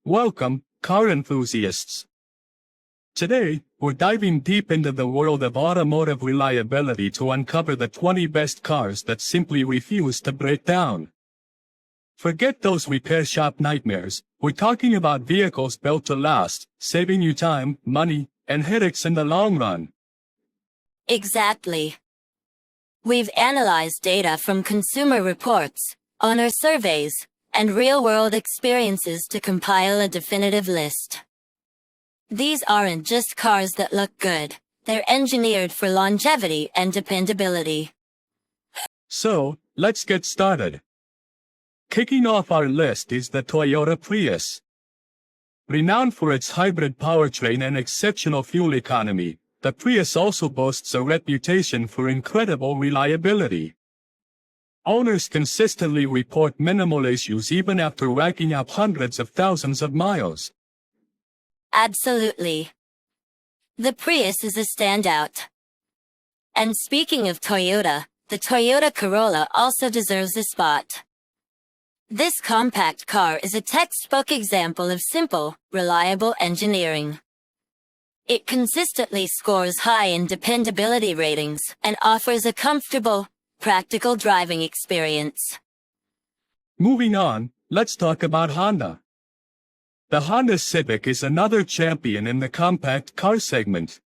Welcome, car enthusiasts. Today, we're diving deep into the world of automotive reliability to uncover the 20 best cars that simply refuse to break down. Forget those repair shop nightmares. We're talking about vehicles built to last, saving you time, money, and headaches in the long run. Exactly. We've analyzed data from consumer reports, owner surveys, and real-world experiences to compile a definitive list. These aren't just cars that look good, they're engineered for longevity and dependability. So, let's get started. Kicking off our list is the Toyota Prius. Renowned for its hybrid powertrain and exceptional fuel economy, the Prius also boasts a reputation for incredible reliability. Owners consistently report minimal issues even after racking up hundreds of thousands of miles. Absolutely. The Prius is a standout. And speaking of Toyota, the Toyota Corolla also deserves a spot. This compact car is a textbook example of simple, reliable engineering. It consistently scores high in dependability ratings and offers a comfortable, practical driving experience. Moving on, let's talk about Honda. The Honda Civic is another champion in the compact car segment.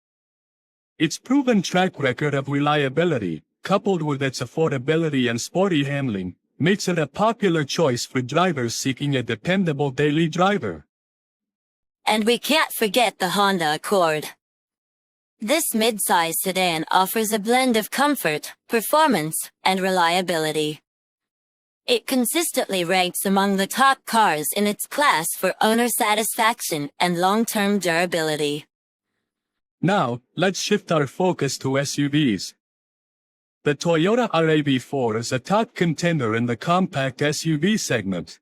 Its proven track record of reliability, coupled with its affordability and sporty handling, makes it a popular choice for drivers seeking a dependable daily driver. And we can't forget the Honda Accord. This mid-size sedan offers a blend of comfort, performance, and reliability. It consistently ranks among the top cars in its class for owner satisfaction and long-term durability. Now, let's shift our focus to SUVs. The Toyota RAV4 is a top contender in the compact SUV segment.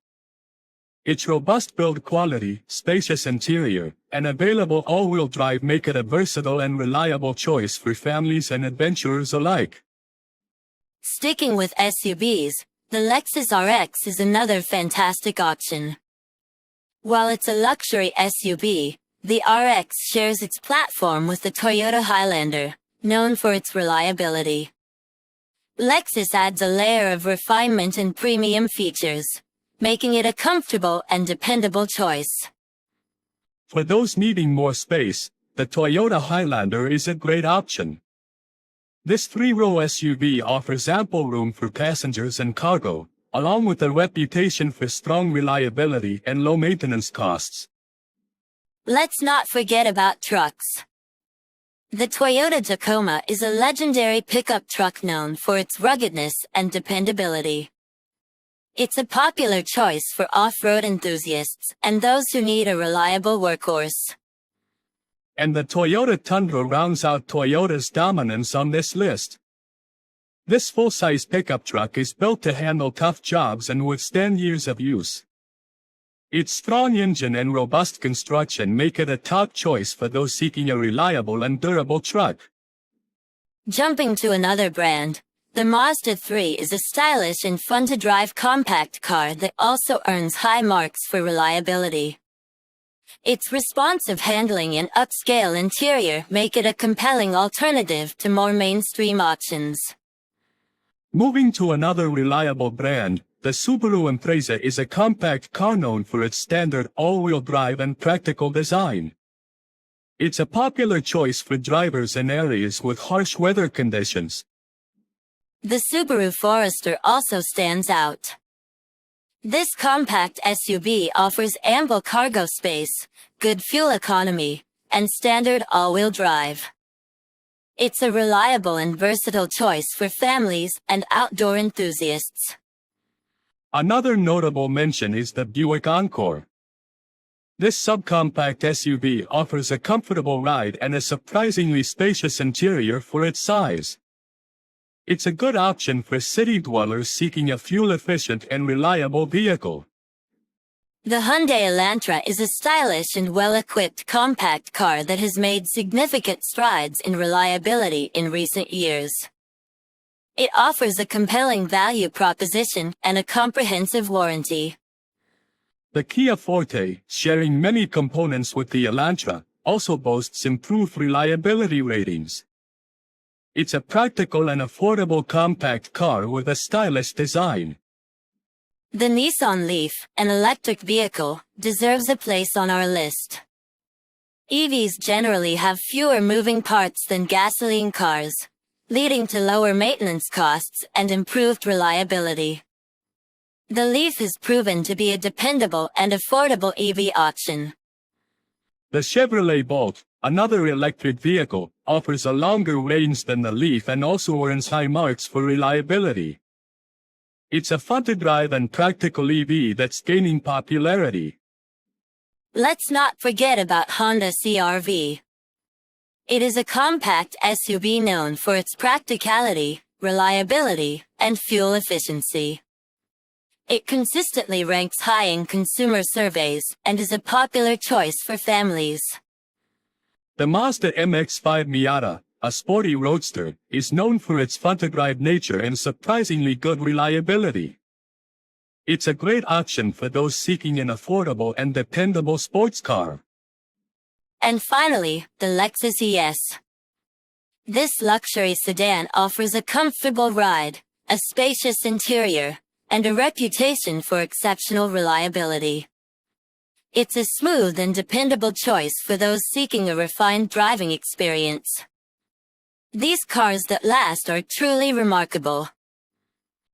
Its robust build quality, spacious interior, and available all-wheel drive make it a versatile and reliable choice for families and adventurers alike. Sticking with SUVs, the Lexus RX is another fantastic option. While it's a luxury SUV, the RX shares its platform with the Toyota Highlander, known for its reliability. Lexus adds a layer of refinement and premium features, making it a comfortable and dependable choice. For those needing more space, the Toyota Highlander is a great option. This three-row SUV offers ample room for passengers and cargo, along with a reputation for strong reliability and low maintenance costs. Let's not forget about trucks. The Toyota Tacoma is a legendary pickup truck known for its ruggedness and dependability. It's a popular choice for off-road enthusiasts and those who need a reliable workhorse. And the Toyota Tundra rounds out Toyota's dominance on this list. This full-size pickup truck is built to handle tough jobs and withstand years of use. Its strong engine and robust construction make it a top choice for those seeking a reliable and durable truck. Jumping to another brand, the Mazda 3 is a stylish and fun-to-drive compact car that also earns high marks for reliability. Its responsive handling and upscale interior make it a compelling alternative to more mainstream options. Moving to another reliable brand, the Subaru Impreza is a compact car known for its standard all-wheel drive and practical design. It's a popular choice for drivers in areas with harsh weather conditions. The Subaru Forester also stands out. This compact SUV offers ample cargo space, good fuel economy, and standard all-wheel drive. It's a reliable and versatile choice for families and outdoor enthusiasts. Another notable mention is the Buick Encore. This subcompact SUV offers a comfortable ride and a surprisingly spacious interior for its size. It's a good option for city dwellers seeking a fuel-efficient and reliable vehicle. The Hyundai Elantra is a stylish and well-equipped compact car that has made significant strides in reliability in recent years. It offers a compelling value proposition and a comprehensive warranty. The Kia Forte, sharing many components with the Elantra, also boasts improved reliability ratings. It's a practical and affordable compact car with a stylish design. The Nissan Leaf, an electric vehicle, deserves a place on our list. EVs generally have fewer moving parts than gasoline cars, leading to lower maintenance costs and improved reliability. The Leaf is proven to be a dependable and affordable EV option. The Chevrolet Bolt, another electric vehicle, offers a longer range than the Leaf and also earns high marks for reliability. It's a fun-to-drive and practical EV that's gaining popularity. Let's not forget about Honda CR-V. It is a compact SUV known for its practicality, reliability, and fuel efficiency. It consistently ranks high in consumer surveys and is a popular choice for families. The Mazda MX-5 Miata, a sporty roadster, is known for its fun-to-drive nature and surprisingly good reliability. It's a great option for those seeking an affordable and dependable sports car. And finally, the Lexus ES. This luxury sedan offers a comfortable ride, a spacious interior, and a reputation for exceptional reliability. It's a smooth and dependable choice for those seeking a refined driving experience. These cars that last are truly remarkable.